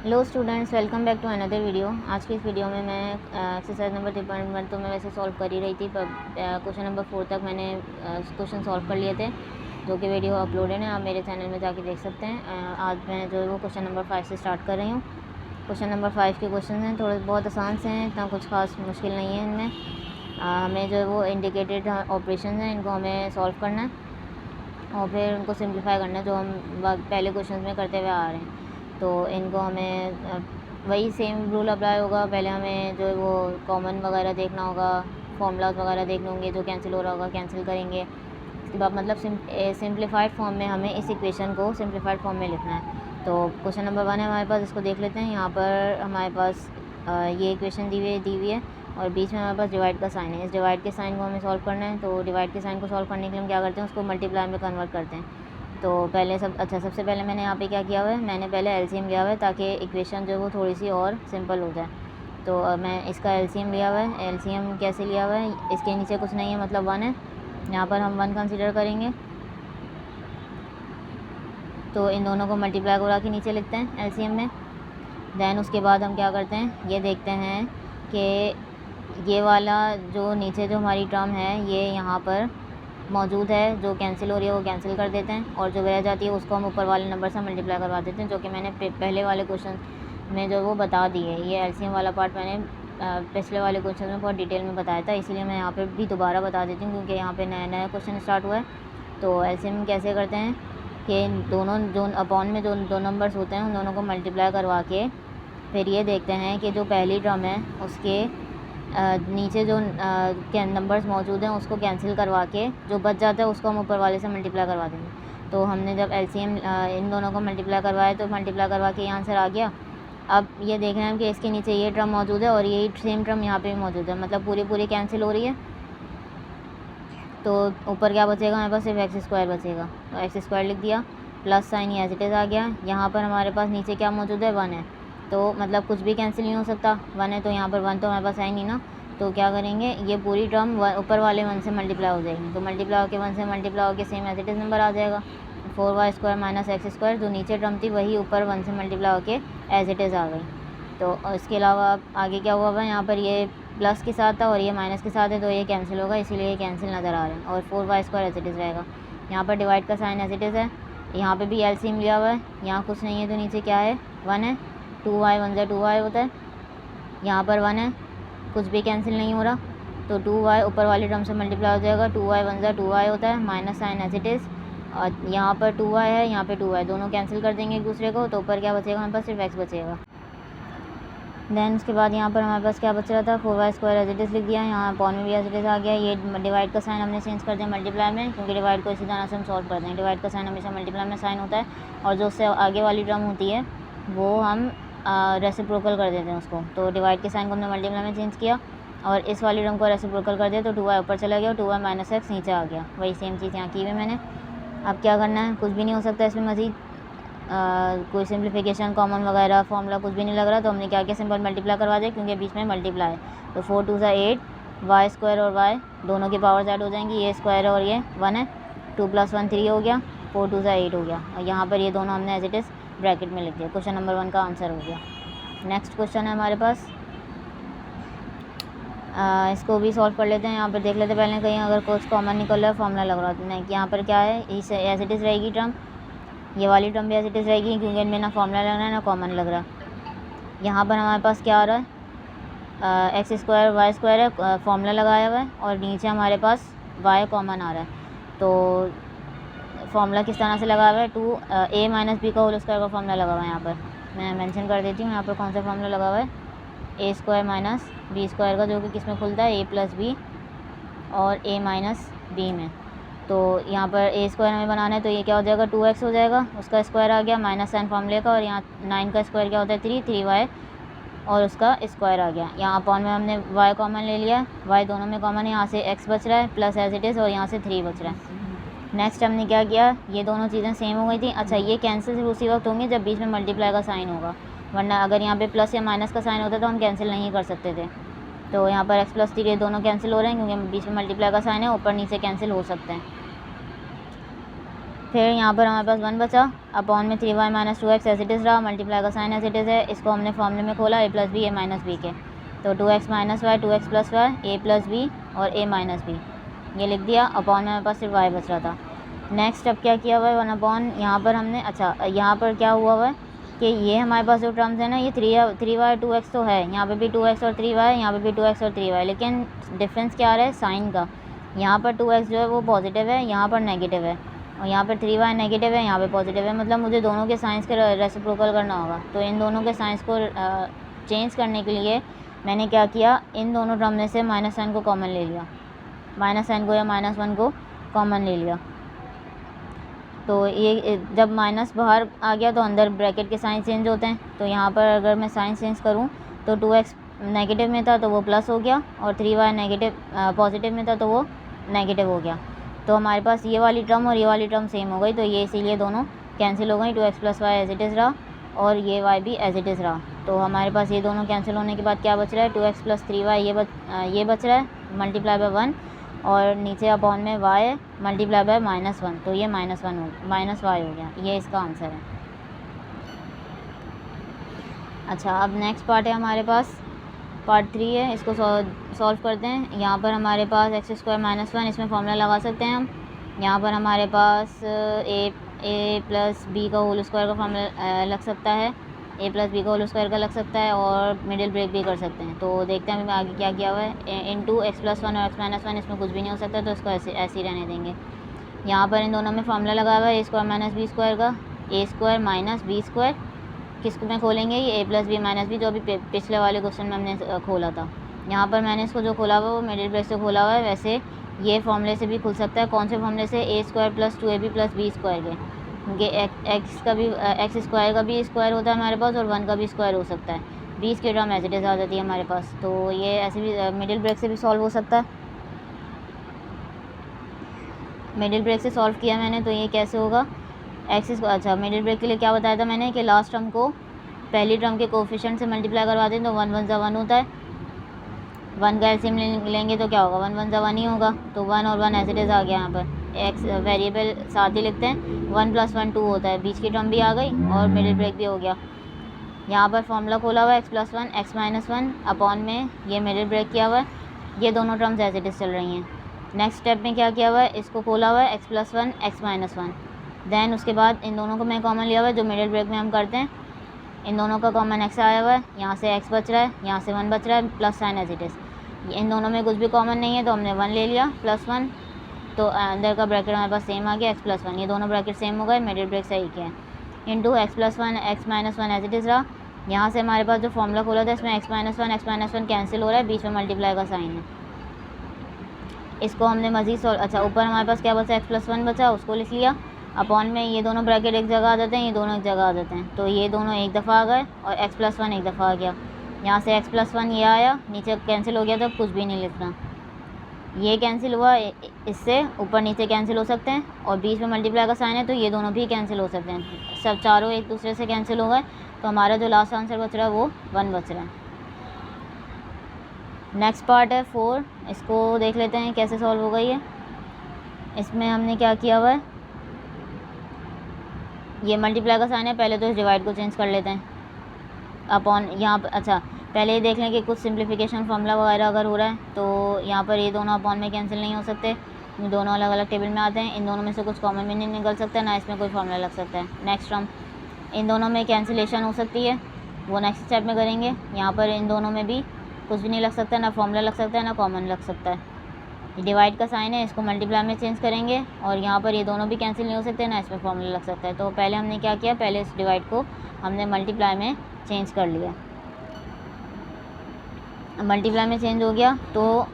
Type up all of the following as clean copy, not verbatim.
Hello students, welcome back to another video. आज की इस वीडियो में मैं एक्सरसाइज नंबर 3.1 तो मैं वैसे सॉल्व कर ही रही थी, पर क्वेश्चन नंबर 4 तक मैंने क्वेश्चन सॉल्व कर लिए थे, जो कि वीडियो अपलोडेड है, आप मेरे चैनल में जाके देख सकते हैं। आज मैं जो है वो क्वेश्चन नंबर 5 से स्टार्ट कर रही हूँ। क्वेश्चन नंबर 5 के क्वेश्चन हैं, थोड़े बहुत आसान से हैं, इतना कुछ खास मुश्किल नहीं है इनमें। हमें जो है वो इंडिकेटेड ऑपरेशन हैं, इनको हमें सॉल्व करना है और फिर उनको सिंप्लीफाई करना है, जो हम पहले क्वेश्चन में करते हुए आ रहे हैं। तो इनको हमें वही सेम रूल अप्लाई होगा। पहले हमें जो है वो कॉमन वगैरह देखना होगा, फॉर्मूलाज वगैरह देखने होंगे, जो कैंसिल हो रहा होगा कैंसिल करेंगे। इसके बाद मतलब सिंप्लीफाइड फॉर्म में हमें इस इक्वेशन को सिंप्लीफाइड फॉर्म में लिखना है। तो क्वेश्चन नंबर 1 है हमारे पास, इसको देख लेते हैं। यहाँ पर हमारे पास ये इक्वेशन दी हुई है और बीच में हमारे पास डिवाइड का साइन है। इस डिवाइड के साइन को हमें सॉल्व करना है। तो डिवाइड के साइन को सॉल्व करने के लिए हम क्या करते हैं, उसको मल्टीप्लाई में कन्वर्ट करते हैं। तो पहले सबसे पहले मैंने यहाँ पे क्या किया हुआ है, मैंने पहले एलसीएम लिया हुआ है ताकि इक्वेशन जो है वो थोड़ी सी और सिंपल हो जाए। तो मैं इसका एलसीएम लिया हुआ है। एलसीएम कैसे लिया हुआ है, इसके नीचे कुछ नहीं है, मतलब 1 है। यहाँ पर हम 1 कंसीडर करेंगे, तो इन दोनों को मल्टीप्लाई करा के नीचे लिखते हैं एलसीएम में। दैन उसके बाद हम क्या करते हैं, ये देखते हैं कि ये वाला जो नीचे जो हमारी टर्म है ये यहाँ पर मौजूद है, जो कैंसिल हो रही है वो कैंसिल कर देते हैं, और जो रह जाती है उसको हम ऊपर वाले नंबर से मल्टीप्लाई करवा देते हैं, जो कि मैंने पहले वाले क्वेश्चन में जो वो बता दी है। ये एलसीएम वाला पार्ट मैंने पिछले वाले क्वेश्चन में बहुत डिटेल में बताया था, इसीलिए मैं यहाँ पे भी दोबारा बता देती हूँ, क्योंकि यहाँ पे नया क्वेश्चन स्टार्ट हुआ है। तो एलसीएम कैसे करते हैं कि दोनों जो अपॉन में जो दो नंबर्स होते हैं उन दोनों को मल्टीप्लाई करवा के फिर ये देखते हैं कि जो पहली टर्म है उसके नीचे जो नंबर्स मौजूद हैं उसको कैंसिल करवा के जो बच जाता है उसको हम ऊपर वाले से मल्टीप्लाई करवा देंगे। तो हमने जब एलसीएम इन दोनों को मल्टीप्लाई करवाया तो मल्टीप्लाई करवा के ये आंसर आ गया। अब ये देख रहे हैं कि इसके नीचे ये टर्म मौजूद है और यही सेम टर्म यहाँ पे भी मौजूद है, मतलब पूरी कैंसिल हो रही है। तो ऊपर क्या बचेगा, हमारे पास सिर्फ एक्स स्क्वायर बचेगा, तो एक्स स्क्वायर लिख दिया, plus sign as it is आ गया। यहाँ पर हमारे पास नीचे क्या मौजूद है, 1 है, तो मतलब कुछ भी कैंसिल नहीं हो सकता, 1 है, तो यहाँ पर 1 तो हमारे पास है नहीं ना। तो क्या करेंगे, ये पूरी टर्म ऊपर वाले 1 से मल्टीप्लाई हो जाएगी, तो मल्टीप्लाई होकर 1 से मल्टीप्लाई होकर same as it is number आ जाएगा, 4y² माइनस एक्स स्क्वायर। जो नीचे टर्म थी वही ऊपर 1 से मल्टीप्लाई होकर एज इट इज़ आ गई। तो इसके अलावा आगे क्या हुआ हुआ, यहाँ पर ये प्लस के साथ था और ये माइनस के साथ है, तो ये कैंसिल होगा, इसीलिए ये कैंसिल नज़र आ रहे हैं, और 4y² एज इट इज़ रहेगा। यहाँ पर डिवाइड का साइन एज इट इज़ है, यहाँ पे भी एलसीएम लिया हुआ है, यहाँ कुछ नहीं है तो नीचे क्या है, 1 है, 2y 1 ज़ा 2y होता है, यहाँ पर 1 है, कुछ भी कैंसिल नहीं हो रहा, तो 2y ऊपर वाली टर्म से मल्टीप्लाई हो जाएगा, 2y 1 ज़ा 2y होता है, minus sign as it is, और यहाँ पर 2y है, यहाँ पे 2y, दोनों कैंसिल कर देंगे एक दूसरे को, तो ऊपर क्या बचेगा, हमारे पास सिर्फ x बचेगा। दैन उसके बाद यहाँ पर हमारे पास क्या बच रहा था, 4y² एज इट इज़ लिख दिया, यहाँ अपॉन में भी एज इट इज़ आ गया। ये डिवाइड का साइन हमने चेंज कर दिया मल्टीप्लाई में, क्योंकि डिवाइड को इसी तरह से हम सॉल्व करते हैं, डिवाइड का साइन हमेशा मल्टीप्लाई में साइन होता है, और जो उससे आगे वाली टर्म होती है वो हम रेसिप्रोकल कर देते हैं उसको। तो डिवाइड के साइन को हमने मल्टीप्लाई में चेंज किया और इस वाली टर्म को रेसिप्रोकल कर दिया, तो 2y ऊपर चला गया और 2y माइनस एक्स नीचे आ गया। वही सेम चीज़ यहाँ की हुई मैंने। अब क्या करना है, कुछ भी नहीं हो सकता इसमें मज़ीद, कोई सिंप्लीफिकेशन कॉमन वगैरह फॉर्मूला कुछ भी नहीं लग रहा, तो हमने क्या किया, सिंपल मल्टीप्लाई करवा दिया, क्योंकि बीच में मल्टीप्लाई है। तो 4 2 ज़ा 8, y² और y दोनों की पावर्स ऐड हो जाएंगी, ये स्क्वायर है और ये 1 है, 2 + 1 3 हो गया, 4 2 ज़ा 8 हो गया, और यहाँ पर ये दोनों हमने एज इट इज़ ब्रैकेट में लिख दिया। क्वेश्चन नंबर 1 का आंसर हो गया। नेक्स्ट क्वेश्चन है हमारे पास, इसको भी सॉल्व कर लेते हैं। यहाँ पर देख लेते हैं पहले, कहीं अगर कुछ कॉमन निकल रहा है फॉर्मूला लग रहा है, नहीं, यहाँ पर क्या है, इस एज इट इज़ रहेगी टर्म, ये वाली टर्म भी एज इट इज़ रहेगी, क्योंकि इनमें ना फॉर्मूला लग रहा है ना कॉमन लग रहा है। यहाँ पर हमारे पास क्या आ रहा है, x² y² है, फॉर्मूला लगाया हुआ है, और नीचे हमारे पास y कॉमन आ रहा है। तो फॉर्मूला किस तरह से लगा हुआ है, 2a - b का होल स्क्वायर का फॉर्मूला लगा हुआ है। यहाँ पर मैं मेंशन कर देती हूँ, यहाँ पर कौन सा फॉर्मूला लगा हुआ है, a² - b² का, जो कि किस में खुलता है, a + b और a - b में। तो यहाँ पर a² हमें बनाना है, तो ये क्या हो जाएगा, 2x हो जाएगा, उसका स्क्वायर आ गया, माइनस साइन फॉर्मूले का, और यहाँ 9 का स्क्वायर क्या होता है, 3y और उसका स्क्वायर आ गया। यहाँ अपॉन में हमने y कॉमन ले लिया, y दोनों में कॉमन है, यहाँ से x बच रहा है प्लस एज इट इज़, और यहाँ से 3 बच रहा है। नेक्स्ट हमने क्या किया, ये दोनों चीज़ें सेम हो गई थी। अच्छा, ये कैंसिल सिर्फ उसी वक्त होंगे जब बीच में मल्टीप्लाई का साइन होगा, वरना अगर यहाँ पे प्लस या माइनस का साइन होता तो हम कैंसिल नहीं कर सकते थे। तो यहाँ पर x + 3 दोनों कैंसिल हो रहे हैं, क्योंकि बीच में मल्टीप्लाई का साइन है, ऊपर नीचे कैंसिल हो सकते हैं। फिर यहाँ पर हमारे पास 1 बचा, अपॉन में 3y minus 2x as it is रहा, मल्टीप्लाई का साइन एज इट इज़ है। इसको हमने फॉर्मूले में खोला a plus B A minus B के, तो 2x minus Y 2x plus Y A plus B और a माइनस बी ये लिख दिया। अपॉन में हमारे पास सिर्फ y बच रहा था। नेक्स्ट अब क्या किया हुआ है 1 अपॉन यहाँ पर हमने, अच्छा यहाँ पर क्या हुआ हुआ है कि ये हमारे पास जो टर्म्स है ना ये 3y 2x तो है, यहाँ पे भी 2x और 3y, यहाँ पे भी 2x और 3y, लेकिन डिफरेंस क्या आ रहा है साइन का। यहाँ पर 2x जो है वो पॉजिटिव है, यहाँ पर नेगेटिव है, और यहाँ पर 3y नेगेटिव है, यहाँ पे पॉजिटिव है। मतलब मुझे दोनों के साइंस के रेसिप्रोकल करना होगा। तो इन दोनों के साइंस को चेंज करने के लिए मैंने क्या किया, इन दोनों टर्म में से माइनस साइन को कॉमन ले लिया, माइनस साइन को या -1 को कॉमन ले लिया। तो ये जब माइनस बाहर आ गया तो अंदर ब्रैकेट के साइन चेंज होते हैं। तो यहाँ पर अगर मैं साइन चेंज करूँ तो 2x नेगेटिव में था तो वो प्लस हो गया, और 3y नेगेटिव पॉजिटिव में था तो वो नेगेटिव हो गया। तो हमारे पास ये वाली टर्म और ये वाली टर्म सेम हो गई, तो ये इसीलिए दोनों कैंसिल हो गई। 2x plus y as it is रहा और ये y भी एज इट इज़ रहा। तो हमारे पास ये दोनों कैंसिल होने के बाद क्या बच रहा है, 2x प्लस 3y ये बच रहा है मल्टीप्लाई बाय 1, और नीचे अपॉन में y मल्टीप्लाई बाय -1, तो ये -1 हो -y हो गया। ये इसका आंसर है। अच्छा अब नेक्स्ट पार्ट है हमारे पास, पार्ट 3 है, इसको सॉल्व करते हैं। यहाँ पर हमारे पास x² -1, इसमें फॉर्मूला लगा सकते हैं हम। यहाँ पर हमारे पास a प्लस बी का होल स्क्वायर का फॉर्मूला लग सकता है, a प्लस बी का होल स्क्वायर का लग सकता है, और मिडिल ब्रेक भी कर सकते हैं। तो देखते हैं हमें आगे क्या किया हुआ है। इंटू x प्लस 1 और x माइनस 1, इसमें कुछ भी नहीं हो सकता, तो इसको ऐसे ही रहने देंगे। यहाँ पर इन दोनों में फॉर्मूला लगा हुआ है a² माइनस बी स्क्वायर का, a² माइनस बी स्क्वायर किसको में खोलेंगे, ये a plus b minus b, जो अभी पिछले वाले क्वेश्चन में हमने खोला था। यहाँ पर मैंने इसको जो खोला हुआ वो मिडिल ब्रेक से खोला हुआ है। वैसे ये फॉर्मूले से भी खुल सकता है, कौन से फॉर्मूले से, a² plus 2ab plus B square के, क्योंकि एक्स स्क्वायर का भी स्क्वायर होता है हमारे पास और 1 का भी स्क्वायर हो सकता है। 20 की टर्म एज इट इज़ आ जाती है हमारे पास, तो ये ऐसे भी मिडिल ब्रेक से भी सॉल्व हो सकता है। मिडिल ब्रेक से सॉल्व किया मैंने, तो ये कैसे होगा, अच्छा मिडिल ब्रेक के लिए क्या बताया था मैंने कि लास्ट टर्म को पहली टर्म के कोफिशिएंट से मल्टीप्लाई करवा दें तो 1 1 ज़ा 1 होता है। 1 का एलसीएम लेंगे तो क्या होगा, 1 1 ज़ा 1 ही होगा। तो 1 और 1 एज इट इज़ आ गया। यहाँ पर एक्स वेरिएबल साथ ही लिखते हैं, 1 + 1 2 होता है, बीच की टर्म भी आ गई और मिडिल ब्रेक भी हो गया। यहाँ पर फॉर्मूला खोला हुआ है x plus 1 x minus 1 upon में ये मिडिल ब्रेक किया हुआ है, ये दोनों टर्म्स एज इट इज़ चल रही हैं। नेक्स्ट स्टेप में क्या किया हुआ है, इसको खोला हुआ है x plus 1 x minus 1, then उसके बाद इन दोनों को मैं कॉमन लिया हुआ है, जो मिडिल ब्रेक में हम करते हैं। इन दोनों का कॉमन x आया हुआ है, यहाँ से x बच रहा है, यहाँ से 1 बच रहा है, plus sign as it is. इन दोनों में कुछ भी कॉमन नहीं है तो हमने 1 ले लिया प्लस 1, तो अंदर का ब्रैकेट हमारे पास सेम आ गया x प्लस 1, ये दोनों ब्रैकेट सेम हो गए, मिडिल ब्रेक सही किया है। Into x plus 1 x minus 1 as it is रहा। यहाँ से हमारे पास जो फॉर्मूला खोला था इसमें x माइनस 1 कैंसिल हो रहा है, बीच में मल्टीप्लाई का साइन है। इसको हमने मज़ीद अच्छा ऊपर हमारे पास क्या बचा, x प्लस 1 बचा, उसको लिख लिया। अपॉन में ये दोनों ब्रैकेट एक जगह आ जाते हैं, ये दोनों एक जगह आ जाते हैं, तो ये दोनों एक दफ़ा आ गए और x प्लस 1 एक दफ़ा आ गया। यहाँ से x प्लस 1 ये आया, नीचे कैंसिल हो गया, तो कुछ भी नहीं लिखना। ये कैंसिल हुआ, इससे ऊपर नीचे कैंसिल हो सकते हैं, और बीच में मल्टीप्लाई का साइन है तो ये दोनों भी कैंसिल हो सकते हैं। सब चारों एक दूसरे से कैंसिल हो गए, तो हमारा जो लास्ट आंसर बच रहा है वो 1 बच रहा है। नेक्स्ट पार्ट है 4, इसको देख लेते हैं कैसे सॉल्व हो गई है। इसमें हमने क्या किया हुआ है, ये मल्टीप्लाई का साइन है, पहले तो इस डिवाइड को चेंज कर लेते हैं अपॉन यहाँ पर। अच्छा पहले ये देख लें कि कुछ सिंप्लीफिकेशन फार्मूला वगैरह अगर हो रहा है तो यहाँ पर ये दोनों अपॉन में कैंसिल नहीं हो सकते, दोनों अलग अलग टेबल में आते हैं। इन दोनों में से कुछ कॉमन भी नहीं निकल सकता, ना इसमें कोई फार्मूला लग सकता है। नेक्स्ट टर्म इन दोनों में कैंसिलेशन हो सकती है, वो नेक्स्ट स्टेप में करेंगे। यहाँ पर इन दोनों में भी कुछ भी नहीं लग सकता, ना फार्मूला लग सकता है ना कॉमन लग सकता है। डिवाइड का साइन है, इसको मल्टीप्लाई में चेंज करेंगे, और यहाँ पर ये दोनों भी कैंसिल नहीं हो सकते, ना इसमें फार्मूला लग सकता है। तो पहले हमने क्या किया, पहले इस डिवाइड को हमने मल्टीप्लाई में चेंज कर लिया। मल्टीप्लाई में चेंज हो गया, तो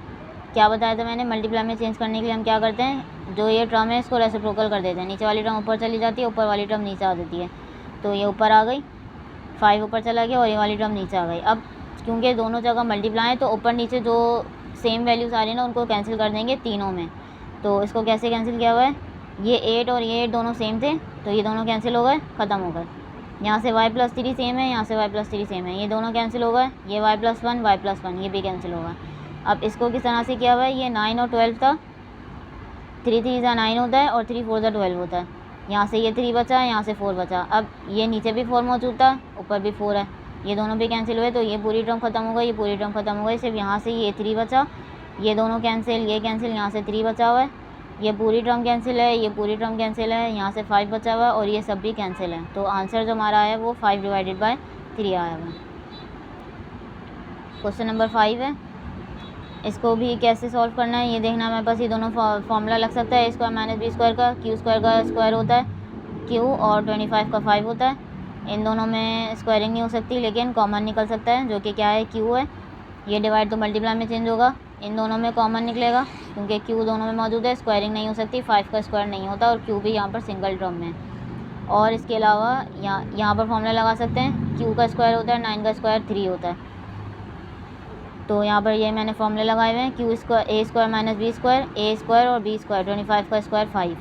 क्या बताया था मैंने, मल्टीप्लाई में चेंज करने के लिए हम क्या करते हैं, जो ये टर्म है इसको रेसिप्रोकल कर देते हैं। नीचे वाली टर्म ऊपर चली जाती है, ऊपर वाली टर्म नीचे आ जाती है, तो ये ऊपर आ गई, 5 ऊपर चला गया और ये वाली टर्म नीचे आ गई। अब क्योंकि दोनों जगह मल्टीप्लाई है तो ऊपर नीचे जो सेम वैल्यूज़ आ रही है ना उनको कैंसिल कर देंगे तीनों में। तो इसको कैसे कैंसिल किया हुआ है, ये 8 और ये 8 दोनों सेम थे, तो ये दोनों कैंसिल हो गए, ख़त्म हो गए। यहाँ से y प्लस 3 सेम है, यहाँ से y प्लस 3 सेम है, ये दोनों कैंसिल हो गए। ये y प्लस 1 ये भी कैंसिल होगा। अब इसको किस तरह से किया हुआ है, ये 9 और 12 था, 3 3 ज़ा 9 होता है और 3 4 ज़ा 12 होता है। यहाँ से ये 3 बचा, यहाँ से 4 बचा। अब ये नीचे भी 4 मौजूद था, ऊपर भी 4 है, ये दोनों भी कैंसिल हुए, तो ये पूरी टर्म ख़त्म हो गई, ये पूरी टर्म ख़त्म हो गई। सिर्फ यहाँ से ये 3 बचा, ये दोनों कैंसिल, ये कैंसिल, यहाँ से 3 बचा हुआ है, ये पूरी टर्म कैंसिल है, ये पूरी टर्म कैंसिल है, यहाँ से 5 बचा हुआ है और ये सब भी कैंसिल है। तो आंसर जो हमारा है वो 5/3 आया हुआ है। क्वेश्चन नंबर 5 है, इसको भी कैसे सॉल्व करना है ये देखना है। हमारे पास ये दोनों फॉर्मूला लग सकता है, a² - b² का, q² का स्क्वायर होता है q और 25 का 5 होता है। इन दोनों में स्क्वायरिंग नहीं हो सकती, लेकिन कॉमन निकल सकता है, जो कि क्या है, q है। ये डिवाइड तो मल्टीप्लाई में चेंज होगा, इन दोनों में कॉमन निकलेगा क्योंकि q दोनों में मौजूद है, स्क्वायरिंग नहीं हो सकती, 5 का स्क्वायर नहीं होता और q भी यहाँ पर सिंगल टर्म में है। और इसके अलावा यहाँ पर फॉर्मूला लगा सकते हैं, q का स्क्वायर होता है 9 का स्क्वायर 3 होता है। तो यहाँ पर ये मैंने फॉर्मूले लगाए हुए हैं, a² - b² a² और b² 25 का स्क्वायर 5।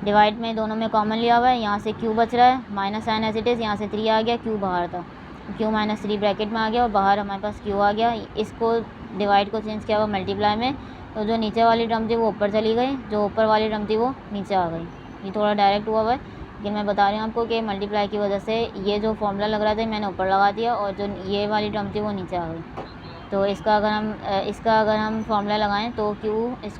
डिवाइड में दोनों में कॉमन लिया हुआ है, यहाँ से q बच रहा है, minus sign as it is, यहाँ से 3 आ गया, q बाहर था, q - 3 ब्रैकेट में आ गया और बाहर हमारे पास q आ गया। इसको डिवाइड को चेंज किया हुआ मल्टीप्लाई में, तो जो नीचे वाली टर्म थी वो ऊपर चली गई, जो ऊपर वाली टर्म थी वो नीचे आ गई। ये थोड़ा डायरेक्ट हुआ है, लेकिन मैं बता रही हूँ आपको कि मल्टीप्लाई की वजह से ये जो फॉर्मूला लग रहा था मैंने ऊपर लगा दिया और जो ये वाली टर्म थी वो नीचे आ गई। तो इसका अगर हम फॉर्मूला लगाएं तो q² a²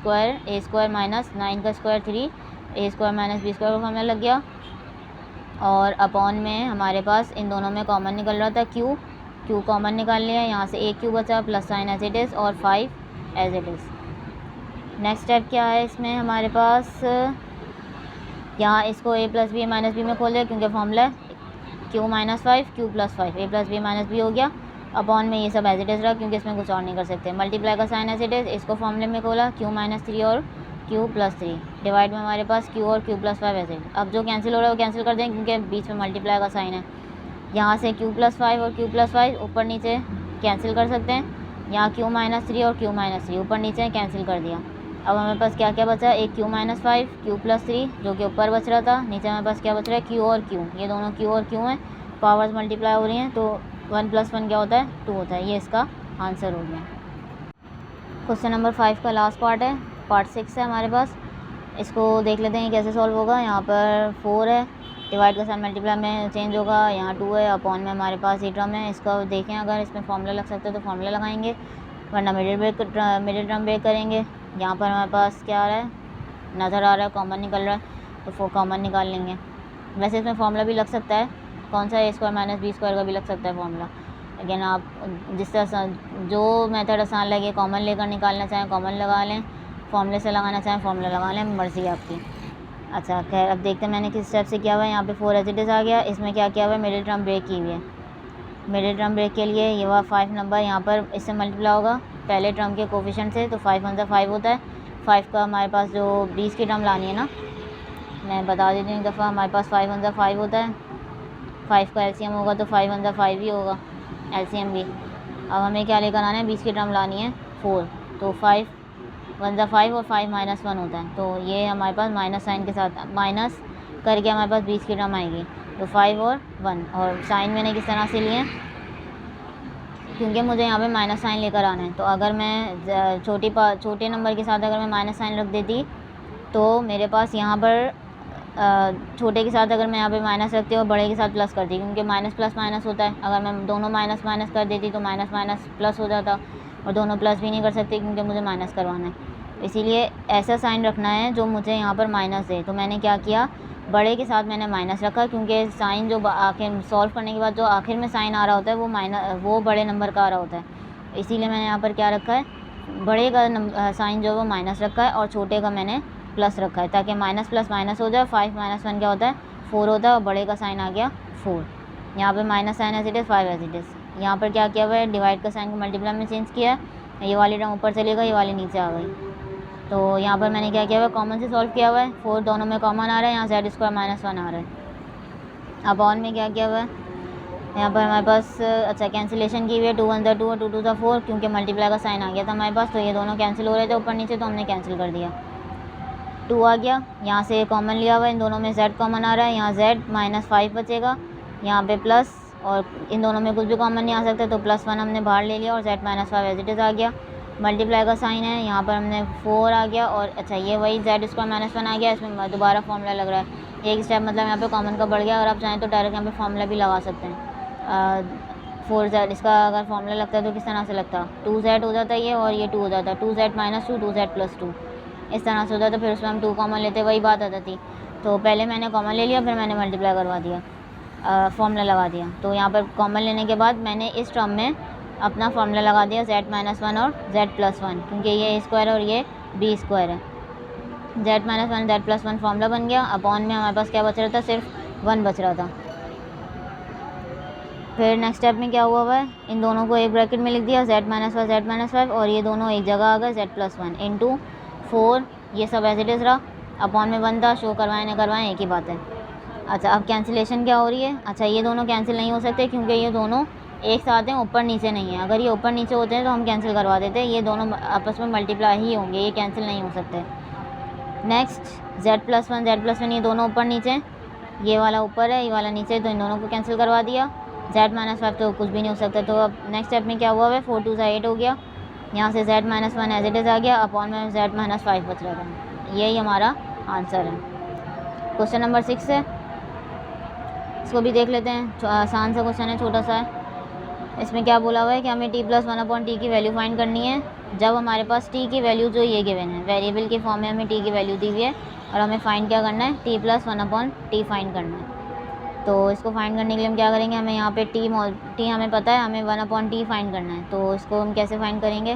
- 9 का स्क्वायर 3 a² - b² का फॉर्मूला लग गया और अपॉन में हमारे पास इन दोनों में कॉमन निकल रहा था q कॉमन निकाल लिया, यहाँ से एक q बचा, plus sign as it is और 5 as it is. Next step क्या है इसमें हमारे पास, यहाँ इसको a + b - b में खोल दिया क्योंकि formula q - 5 q + 5 a + b - b हो गया। अपॉन में ये सब एज इट इज़ रहा क्योंकि इसमें कुछ और नहीं कर सकते। मल्टीप्लाई का साइन एज इट इज़, इसको फॉर्मूले में खोला q - 3 और q + 3। डिवाइड में हमारे पास q और q + 5 एज इट। अब जो कैंसिल हो रहा है वो कैंसिल कर दें क्योंकि बीच में मल्टीप्लाई का साइन है। यहाँ से q + 5 और q + 5 ऊपर नीचे कैंसिल कर सकते हैं, यहाँ q - 3 और q - 3 ऊपर नीचे कैंसिल कर दिया। अब हमारे पास क्या क्या बचा, एक q - 5 q + 3 जो कि ऊपर बच रहा था, नीचे हमारे पास क्या बच रहा है, q और q, ये दोनों q और q हैं, पावर्स मल्टीप्लाई हो रही हैं, तो 1 + 1 क्या होता है, 2 होता है। ये इसका आंसर हो गया। क्वेश्चन नंबर 5 का लास्ट पार्ट है, पार्ट 6 है हमारे पास, इसको देख लेते हैं कैसे सॉल्व होगा। यहाँ पर 4 है, डिवाइड का साइन मल्टीप्लाई में चेंज होगा, यहाँ 2 है, अपॉन में हमारे पास ये टर्म है। इसका देखें अगर इसमें फॉर्मूला लग सकता है तो फॉर्मूला लगाएंगे, वरना मिडिल टर्म ब्रेक करेंगे। यहाँ पर हमारे पास क्या आ रहा है, नज़र आ रहा है, कॉमन निकल रहा है, तो कॉमन निकाल लेंगे। वैसे इसमें फॉर्मूला भी लग सकता है, कौन सा, a² - b² का भी लग सकता है फॉर्मूला, लेकिन आप जिस तरह जो मेथड आसान लगे, कॉमन लेकर निकालना चाहें कॉमन लगा लें, फॉर्मूले से लगाना चाहें फॉर्मूला लगा लें, मर्ज़ी आपकी। अच्छा खैर, अब देखते हैं मैंने किस स्टेप से किया हुआ है। यहाँ पे 4 एज इट इज़ आ गया, इसमें क्या किया हुआ है, मिडिल टर्म ब्रेक की हुई है। मिडिल टर्म ब्रेक के लिए ये हुआ 5 नंबर, यहाँ पर इससे मल्टीप्लाई होगा पहले टर्म के कोफिशिएंट से, तो 5 × 5 होता है। 5 का हमारे पास जो 20 की टर्म लानी है ना, मैं बता देती हूँ एक दफ़ा, हमारे पास 5 × 5 होता है, 5 का एलसीएम होगा तो 5 × 5 ही होगा एलसीएम भी। अब हमें क्या लेकर आना है, 20 की टर्म लानी है 4, तो 5 × 5 और 5 - 1 होता है, तो ये हमारे पास माइनस साइन के साथ माइनस करके हमारे पास 20 की टर्म आएगी, तो 5 और 1, और साइन मैंने किस तरह से लिए, क्योंकि मुझे यहाँ पे माइनस साइन लेकर आना है। तो अगर मैं छोटे नंबर के साथ अगर मैं माइनस साइन रख देती तो मेरे पास यहाँ पर छोटे के साथ अगर मैं यहाँ पे माइनस रखती और बड़े के साथ प्लस करती, क्योंकि माइनस प्लस माइनस होता है, अगर मैं दोनों माइनस माइनस कर देती तो माइनस माइनस प्लस हो जाता, और दोनों प्लस भी नहीं कर सकती क्योंकि मुझे माइनस करवाना है। इसीलिए ऐसा साइन रखना है जो मुझे यहाँ पर माइनस दे। तो मैंने क्या किया, बड़े के साथ मैंने माइनस रखा, क्योंकि साइन जो आखिर सॉल्व करने के बाद जो आखिर में साइन आ रहा होता है वो बड़े नंबर का आ रहा होता है। इसीलिए मैंने यहाँ पर क्या रखा है, बड़े का साइन जो है वो माइनस रखा है और छोटे का मैंने प्लस रखा है, ताकि माइनस प्लस माइनस हो जाए। 5 - 1 क्या होता है, 4 होता है, और बड़े का साइन आ गया 4। यहाँ पे minus sign as it is, 5 as it is. यहाँ पर क्या किया हुआ है, डिवाइड का साइन को मल्टीप्लाई में चेंज किया, ये वाली टर्म ऊपर चली गई, ये वाली नीचे आ गई। तो यहाँ पर मैंने क्या किया हुआ है, कॉमन से सॉल्व किया हुआ है, 4 दोनों में कॉमन आ रहा है, यहाँ z² - 1 आ रहा है। अपॉन में क्या किया हुआ है, यहाँ पर हमारे पास अच्छा कैंसिलेशन की हुई है, 2 × 1 = 2 और 2 × 2 = 4, क्योंकि मल्टीप्लाई का साइन आ गया था हमारे पास, तो ये दोनों कैंसिल हो रहे थे ऊपर नीचे, तो हमने कैंसिल कर दिया। 2 आ गया, यहाँ से कॉमन लिया हुआ है, इन दोनों में z कॉमन आ रहा है, यहाँ z - 5 बचेगा, यहाँ पे प्लस, और इन दोनों में कुछ भी कॉमन नहीं आ सकता, तो +1 हमने बाहर ले लिया और z - 5 एज इट इज़ आ गया। मल्टीप्लाई का साइन है, यहाँ पर हमने 4 आ गया और अच्छा ये वही z² - 1 आ गया। इसमें दोबारा फार्मूला लग रहा है, एक स्टेप मतलब यहाँ पे कॉमन का बढ़ गया। और आप चाहें तो डायरेक्ट यहाँ पे फार्मूला भी लगा सकते हैं। 4z इसका अगर फार्मूला लगता है तो किस तरह से लगता, 2z हो जाता है ये, और ये 2 हो जाता है, 2z - 2 2z + 2 इस तरह से हो जाता है। फिर उसमें हम 2 कॉमन लेते, वही बात आ जाती। तो पहले मैंने कॉमन ले लिया, फिर मैंने मल्टीप्लाई करवा दिया, फार्मूला लगा दिया। तो यहाँ पर कॉमन लेने के बाद मैंने इस टर्म में अपना फार्मूला लगा दिया z - 1 और z + 1, क्योंकि ये a² और ये b² है। z - 1 z + 1 फार्मूला बन गया। अपॉन में हमारे पास क्या बच रहा था, सिर्फ 1 बच रहा था। फिर नेक्स्ट स्टेप में क्या हुआ है, इन दोनों को एक ब्रैकेट में लिख दिया, z - 1 z - 5, और ये दोनों एक जगह आ गए, z + 1 × 4, ये सब एज इट इज़ रहा। अपॉन में 1 था, शो करवाएं ना करवाएं एक ही बात है। अच्छा अब कैंसिलेशन क्या हो रही है, अच्छा ये दोनों कैंसिल नहीं हो सकते क्योंकि ये दोनों एक साथ हैं, ऊपर नीचे नहीं है। अगर ये ऊपर नीचे होते हैं तो हम कैंसिल करवा देते, ये दोनों आपस में मल्टीप्लाई ही होंगे, ये कैंसिल नहीं हो सकते। नेक्स्ट z + 1 z + 1 ये दोनों ऊपर नीचे, ये वाला ऊपर है ये वाला नीचे, तो इन दोनों को कैंसिल करवा दिया। z - 5 तो कुछ भी नहीं हो सकता। तो अब नेक्स्ट स्टेप में क्या हुआ है, 4 × 2 = 8 हो गया। यहाँ से z - 1 एज इट इज़ आ गया, अपॉन में z - 5 बच रहा था। यही हमारा आंसर है। क्वेश्चन नंबर 6 है, इसको भी देख लेते हैं। आसान सा क्वेश्चन है, छोटा सा है। इसमें क्या बोला हुआ है कि हमें t + 1/t की वैल्यू फाइंड करनी है जब हमारे पास t की वैल्यू जो ये गिवन है, वेरिएबल के फॉर्म में हमें t की वैल्यू दी हुई है और हमें फाइंड क्या करना है, t + 1/t फाइंड करना है। तो इसको फाइंड करने के लिए हम क्या करेंगे, हमें यहाँ पे t हमें पता है, हमें 1/t फाइंड करना है। तो इसको हम कैसे फाइंड करेंगे,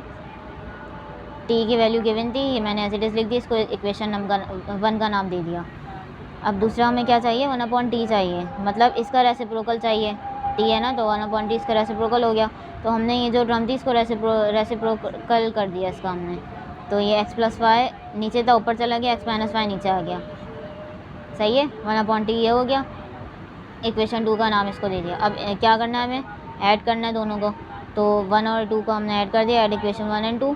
t की वैल्यू गिवन थी, ये मैंने एज इट इज़ लिख दी, इसको इक्वेशन नंबर 1 का नाम दे दिया। अब दूसरा हमें क्या चाहिए, 1/t चाहिए, मतलब इसका रेसिप्रोकल चाहिए, t है ना, तो 1/t इसका रेसिप्रोकल हो गया। तो हमने ये जो टर्म थी इसको रेसिप्रोकल कर दिया इसका हमने। तो ये x + y नीचे था, ऊपर चला गया, x - y नीचे आ गया, सही है। 1/t ये हो गया, इक्वेशन 2 का नाम इसको दे दिया। अब क्या करना है, हमें ऐड करना है दोनों को। तो 1 और 2 को हमने ऐड कर दिया, ऐड इक्वेशन 1 और 2।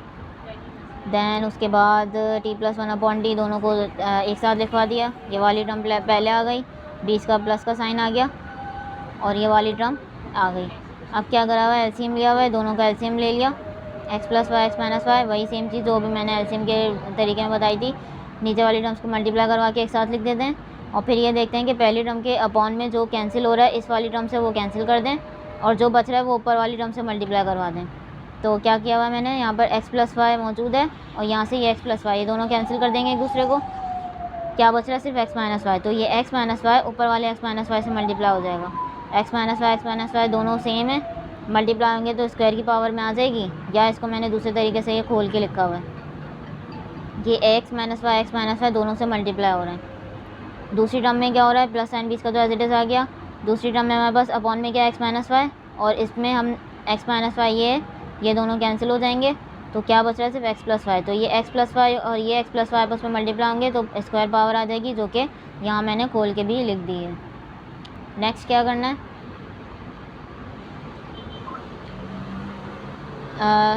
दैन उसके बाद t + 1/t दोनों को एक साथ लिखवा दिया। ये वाली टर्म पहले आ गई, बीच का प्लस का साइन आ गया और ये वाली टर्म आ गई। अब क्या करा हुआ है, एलसीएम लिया हुआ है, दोनों का एलसीएम ले लिया, x + y x - y वही सेम चीज़ जो भी मैंने एलसीएम के तरीके में बताई थी। नीचे वाली टर्म्स को मल्टीप्लाई करवा के एक साथ लिख देते हैं और फिर ये देखते हैं कि पहली टर्म के अपॉन में जो कैंसिल हो रहा है इस वाली टर्म से वो कैंसिल कर दें और जो बच रहा है वो ऊपर वाली टर्म से मल्टीप्लाई करवा दें। तो क्या किया हुआ मैंने, यहाँ पर x + y मौजूद है और यहाँ से ये x + y, ये दोनों कैंसिल कर देंगे एक दूसरे को, क्या बच रहा है, सिर्फ x - y। तो ये x - y ऊपर वाले x - y से मल्टीप्लाई हो जाएगा। x - y दोनों सेम है, मल्टीप्लाई होंगे तो स्क्वायर की पावर में आ जाएगी, या इसको मैंने दूसरे तरीके से ये खोल के लिखा हुआ है कि x - y दोनों से मल्टीप्लाई हो रहे हैं। दूसरी टर्म में क्या हो रहा है, प्लस साइन बीच का तो एज इट इज़ आ गया। दूसरी टर्म में हमारे पास अपॉन में क्या है, x - y, और इसमें हम x - y ये दोनों कैंसिल हो जाएंगे। तो क्या बच रहा है, सिर्फ x + y। तो ये x + y और ये x + y आपस में मल्टीप्लाई होंगे तो स्क्वायर पावर आ जाएगी, जो कि यहाँ मैंने खोल के भी लिख दी है। नेक्स्ट क्या करना है,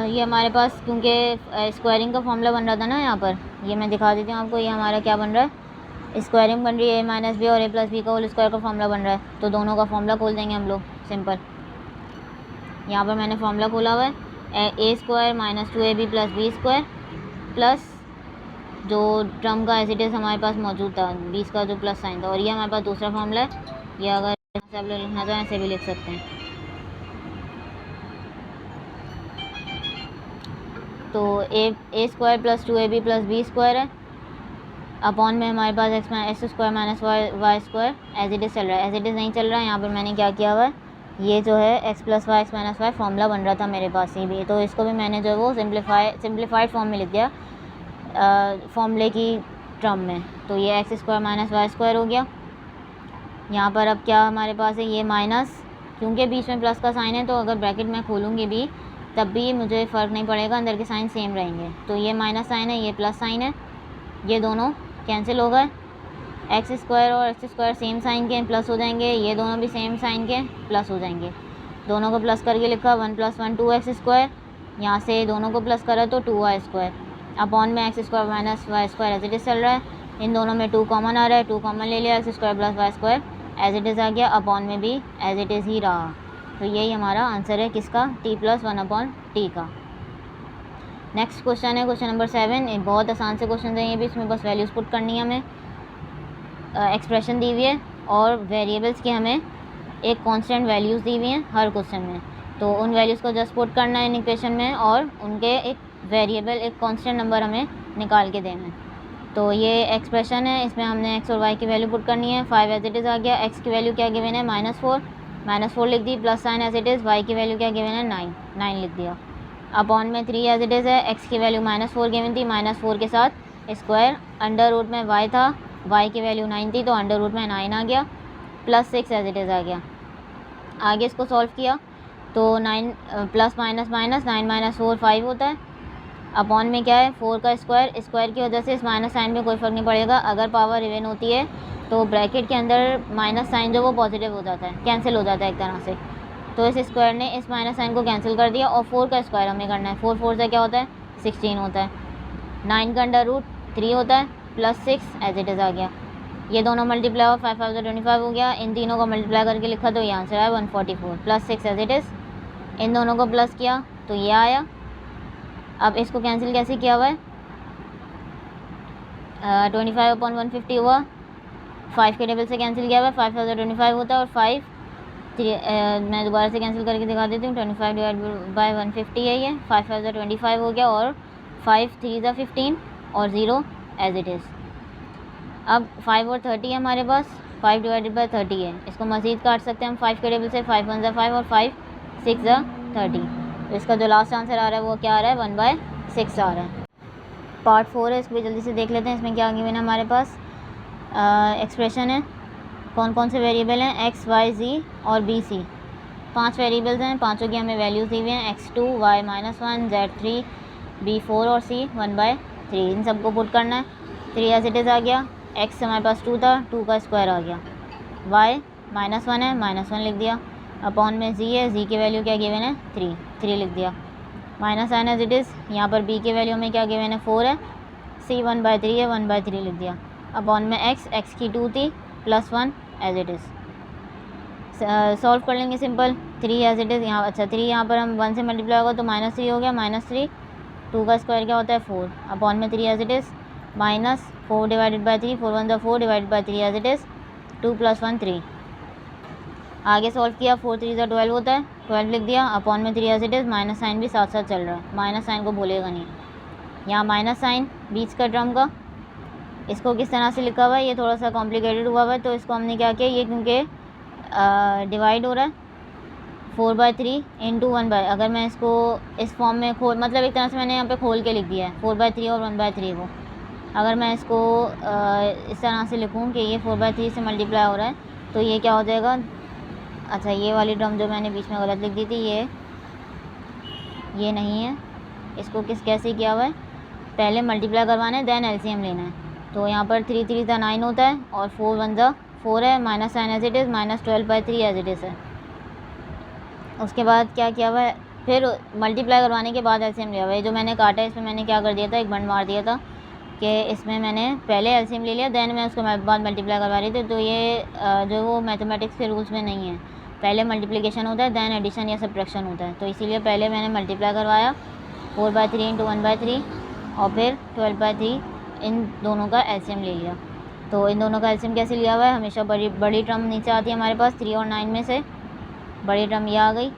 ये हमारे पास क्योंकि स्क्वायरिंग का फॉर्मूला बन रहा था ना, यहाँ पर ये मैं दिखा देती हूँ आपको। ये हमारा क्या बन रहा है, स्क्वायरिंग बन रही है, a - b और a + b का होल स्क्वायर का फॉर्मूला बन रहा है। तो दोनों का फॉर्मूला खोल देंगे हम लोग, सिंपल। यहाँ पर मैंने फॉर्मूला खोला हुआ है, a² - 2ab + b² प्लस जो टर्म का एज इट इज़ हमारे पास मौजूद था, बीच का जो प्लस साइन था, और ये हमारे पास दूसरा फॉर्मूला है। ये अगर ऐसे आप लोग लिखना चाहें ऐसे भी लिख सकते हैं। तो a² + 2ab + b² है, अपॉन में हमारे पास x² - y² as it is चल रहा है, एज इट इज़ नहीं चल रहा है। यहाँ पर मैंने क्या किया हुआ है, ये जो है x + y x - y formula बन रहा था मेरे पास ही भी, तो इसको भी मैंने जो है वो सिंप्लीफाइड फॉर्म में लिख दिया फॉर्मूले की टर्म में। तो ये x² - y² हो गया। यहाँ पर अब क्या हमारे पास है, ये माइनस, क्योंकि बीच में प्लस का साइन है तो अगर ब्रैकेट में खोलूँगी भी तब भी मुझे फ़र्क नहीं पड़ेगा, अंदर के साइन सेम रहेंगे। तो ये माइनस साइन है, ये प्लस साइन है, ये दोनों कैंसिल हो गए। x² और x² सेम साइन के प्लस हो जाएंगे, ये दोनों भी सेम साइन के प्लस हो जाएंगे। दोनों को प्लस करके लिखा 1 + 1 2x², यहाँ से दोनों को प्लस करा तो 2y², अपॉन में x² - y² as it is चल रहा है। इन दोनों में 2 कॉमन आ रहा है, 2 कॉमन ले लिया, x² + y² as it is आ गया, अपॉन में भी एज इट इज़ ही रहा। तो यही हमारा आंसर है किसका, t + 1/t का। नेक्स्ट क्वेश्चन है क्वेश्चन नंबर 7। बहुत आसान से क्वेश्चन है ये भी, इसमें बस वैल्यूज़ पुट करनी है हमें। एक्सप्रेशन दी हुई है और वेरिएबल्स की हमें एक कांस्टेंट वैल्यूज़ दी हुई हैं हर क्वेश्चन में, तो उन वैल्यूज़ को जस्ट पुट करना है इन इक्वेशन में और उनके एक वेरिएबल एक कांस्टेंट नंबर हमें निकाल के देना है। तो ये एक्सप्रेशन है, इसमें हमने एक्स और वाई की वैल्यू पुट करनी है। 5 एज इट इज़ आ गया, एक्स की वैल्यू क्या गिवन है -4 लिख दी, plus sign as it is, Y की वैल्यू क्या गिवन है 9 लिख दिया। अपॉन में 3 एज इट इज़ है, एक्स की वैल्यू -4 गिवन थी, -4 के साथ स्क्वायर, अंडर रूट में वाई था, वाई की वैल्यू 9 थी तो अंडर रूट में 9 आ गया, प्लस 6 एज इट इज़ आ गया। आगे इसको सॉल्व किया तो 9 प्लस माइनस माइनस 9 - 4 5 होता है। अपॉन में क्या है 4 का स्क्वायर की वजह से इस माइनस साइन में कोई फ़र्क नहीं पड़ेगा। अगर पावर इवन होती है तो ब्रैकेट के अंदर माइनस साइन जो वो पॉजिटिव हो जाता है, कैंसिल हो जाता है एक तरह से। तो इस स्क्वायर ने इस माइनस साइन को कैंसिल कर दिया और 4 का स्क्वायर हमें करना है। 4 4 से क्या होता है 16 होता है। 9 का अंडर रूट 3 होता है, प्लस 6 एज इट इज़ आ गया। ये दोनों मल्टीप्लाई और 5 5 25 हो गया। इन तीनों को मल्टीप्लाई करके लिखा तो ये आंसर आया 144, प्लस 6 एज इट इज़। इन दोनों को प्लस किया तो ये आया। अब इसको कैंसिल कैसे किया हुआ है, 25/150 हुआ, 5 के टेबल से कैंसिल किया हुआ है, 5025 होता है और 5 मैं दोबारा से कैंसिल करके दिखा देती हूँ। 25 डिवाइड बाई 150 है ये, 5025 हो गया और 5 3 ज़ा 15 और 0 एज इट इज़। अब 5 और 30 है हमारे पास, 5 डिवाइडेड बाई 30 है, इसको मज़ीद काट सकते हैं हम 5 के टेबल से, 5 1 ज़ा 5 और 5 6 ज़ा 30। तो इसका जो लास्ट आंसर आ रहा है वो क्या आ रहा है 1/6 आ रहा है। पार्ट 4 है, इसको भी जल्दी से देख लेते हैं। इसमें क्या गिवन है हमारे पास, एक्सप्रेशन है, कौन कौन से वेरिएबल हैं x y z और b c। 5 वेरिएबल्स हैं, पाँचों की हमें वैल्यूज़ दी हुई हैं, x2 y -1 z3 b4 और c 1/3। इन सबको पुट करना है। 3 एज इट इज़ आ गया, x हमारे पास 2 था, 2 का स्क्वायर आ गया, y -1 है, -1 लिख दिया। अपॉन में z है, z की वैल्यू क्या गिवन है 3 लिख दिया। Minus sign as it is, यहाँ पर b की वैल्यू में क्या गिवन है 4 है, c 1/3 है, 1/3 लिख दिया। अपॉन में x की 2 थी, plus 1 as it is. Solve कर लेंगे सिंपल, 3 एज इट इज़ यहाँ, अच्छा 3 यहाँ पर हम 1 से मल्टीप्लाई होगा तो -3 हो गया, -3, 2 का स्क्वायर क्या होता है 4, अपॉन में 3 as it is, -4 divided by 3, 4 1 ज़ा 4 divided by 3 as it is, 2 + 1 3। आगे सॉल्व किया, 4 3 ज़ा 12 होता है, 12 लिख दिया। अपॉन में 3 as it is, minus sign भी साथ साथ चल रहा है, माइनस साइन को भूलेगा नहीं, यहाँ माइनस साइन बीच का टर्म का, इसको किस तरह से लिखा हुआ है, ये थोड़ा सा कॉम्प्लिकेटेड हुआ हुआ है, तो इसको हमने क्या किया, ये क्योंकि डिवाइड हो रहा है 4/3 इंटू 1/, अगर मैं इसको इस फॉर्म में खोल, मतलब एक तरह से मैंने यहाँ पे खोल के लिख दिया है 4/3 और 1/3 को। अगर मैं इसको इस तरह से लिखूँ कि ये 4/3 से मल्टीप्लाई हो रहा है तो ये क्या हो जाएगा, अच्छा ये वाली टर्म जो मैंने बीच में गलत लिख दी थी ये नहीं है, इसको कैसे किया हुआ है, पहले मल्टीप्लाई करवाना है देन एलसीएम लेना है। तो यहाँ पर 3 3 ज़ा 9 होता है और 4 1 ज़ा 4 है, minus sign as it is, -12/3 as it is है। उसके बाद क्या किया हुआ है, फिर मल्टीप्लाई करवाने के बाद एलसीएम लिया हुआ है। जो मैंने काटा है इसमें मैंने क्या कर दिया था, एक बंड मार दिया था कि इसमें मैंने पहले एलसीएम ले लिया देन मैं उसके बाद मल्टीप्लाई करवा रही थी। तो ये जो वो मैथमेटिक्स के रूल्स में नहीं है, पहले मल्टीप्लिकेशन होता है देन एडिशन या सब्ट्रैक्शन होता है। तो इसीलिए पहले मैंने मल्टीप्लाई करवाया 4/3 इंटू 1/3 और फिर 12/3, इन दोनों का एलसीएम ले लिया। तो इन दोनों का एलसीएम कैसे लिया हुआ है, हमेशा बड़ी टर्म नीचे आती है हमारे पास, 3 और 9 में से बड़ी टर्म ये आ गई।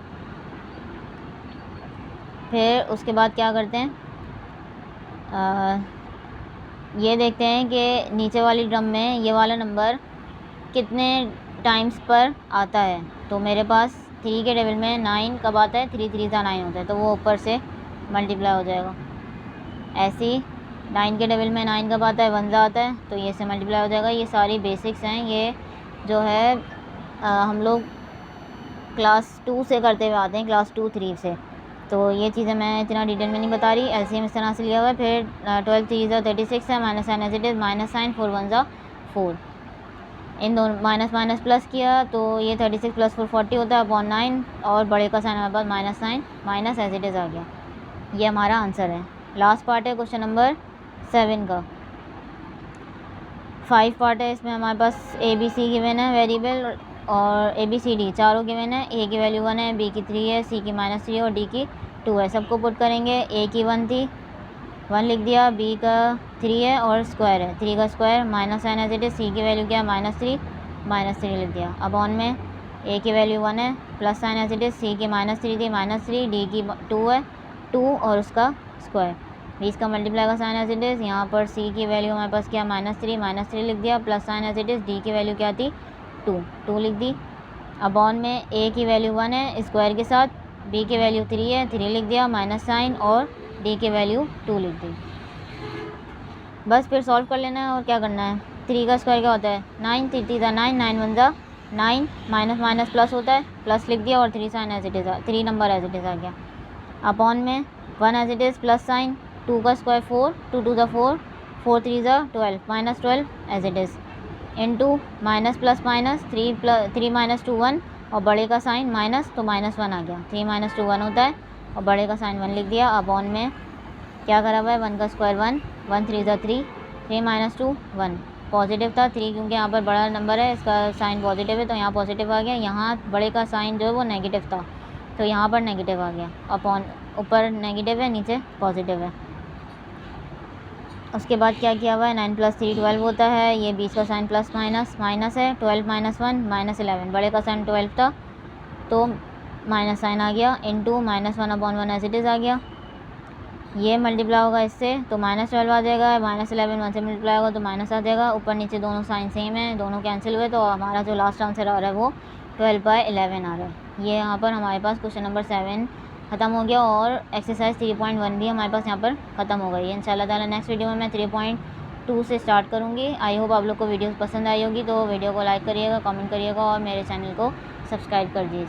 फिर उसके बाद क्या करते हैं, ये देखते हैं कि नीचे वाली टर्म में ये वाला नंबर कितने टाइम्स पर आता है। तो मेरे पास 3 के टेबल में 9 कब आता है, 3 3 ज़ा 9 होता है, तो वो ऊपर से मल्टीप्लाई हो जाएगा। ऐसे ही 9 के टेबल में 9 कब आता है, 1 ज़ा आता है, तो ये से मल्टीप्लाई हो जाएगा। ये सारी बेसिक्स हैं, ये जो है हम लोग क्लास 2 से करते हुए आते हैं, क्लास 2 3 से। तो ये चीज़ें मैं इतना डिटेल में नहीं बता रही, एलसीएम इस तरह से लिया हुआ है। फिर 12 3 ज़ा 36 है, minus sign as it is, minus sign 4 1 ज़ा 4, इन दोनों माइनस माइनस प्लस किया तो ये 36 + 4 40 होता है अपॉन 9, और बड़े का साइन हमारे पास minus sign, minus as it is आ गया। ये हमारा आंसर है। लास्ट पार्ट है क्वेश्चन नंबर 7 का। 5 पार्ट है, इसमें हमारे पास ABC गिवन है वेरिएबल और ABCD चारों गिवन है। A की वैल्यू 1 है, B की 3 है, C की -3 है और D की 2 है। सबको पुट करेंगे। A की 1 थी, 1 लिख दिया, बी का 3 है और स्क्वायर है, 3 का square minus sign as it is, C की वैल्यू क्या है -3 लिख दिया। अपॉन में ए की वैल्यू 1 है, plus sign as it is, C की -3 थी -3, डी की 2 है 2 और उसका स्क्वायर, 20 का मल्टीप्लाई का साइन एज इट इज़। यहाँ पर सी की वैल्यू हमारे पास क्या -3 लिख दिया, plus sign as it is, D की वैल्यू क्या थी 2 लिख दी। अपॉन में ए की वैल्यू 1 है स्क्वायर के साथ, बी की वैल्यू 3 है 3 लिख दिया, माइनस साइन और डी की वैल्यू 2 लिख दी। बस फिर सॉल्व कर लेना है और क्या करना है। 3 का स्क्वायर क्या होता है 9, 3 3 9, 9 1 9, माइनस माइनस प्लस होता है, प्लस लिख दिया और 3 sign as it is 3 number as it is आ गया। अपॉन में 1 as it is plus sign, 2 का square 4, 2 2 4, 4 3 12, -12 as it is, into minus plus minus 3 minus 2 1 और बड़े का साइन माइनस तो -1 आ गया, 3 - 2 1 होता है और बड़े का साइन 1 लिख दिया। अपॉन में क्या करा हुआ है 1 का स्क्वायर 1, 1 3 3, 3 - 2 1, पॉजिटिव था 3 क्योंकि यहाँ पर बड़ा नंबर है, इसका साइन पॉजिटिव है तो यहाँ पॉजिटिव आ गया। यहाँ बड़े का साइन जो है वो नेगेटिव था तो यहाँ पर नेगेटिव आ गया। अपॉन ऊपर नेगेटिव है नीचे पॉजिटिव है। उसके बाद क्या किया हुआ है 9 + 3 12 होता है, ये 20 का साइन प्लस माइनस माइनस है, 12 - 1 -11, बड़े का साइन 12 था तो माइनस साइन आ गया, इनटू -1/1 एज इट इज़ आ गया। ये मल्टीप्लाई होगा इससे तो -12 आ जाएगा, -11 1 से मल्टीप्लाई होगा तो माइनस आ जाएगा। ऊपर नीचे दोनों साइन सेम है, दोनों कैंसिल हुए तो हमारा जो लास्ट आंसर आ रहा है वो 12/11 आ रहा है। ये यहाँ पर हमारे पास क्वेश्चन नंबर 7 ख़त्म हो गया और एक्सरसाइज 3.1 भी हमारे पास यहाँ पर ख़त्म हो गई है। इंशाल्लाह ताला नेक्स्ट वीडियो में मैं 3.2 से स्टार्ट करूँगी। आई होप आप लोग को वीडियो पसंद आई होगी, तो वीडियो को लाइक करिएगा, कमेंट करिएगा और मेरे चैनल को सब्सक्राइब कर दीजिए।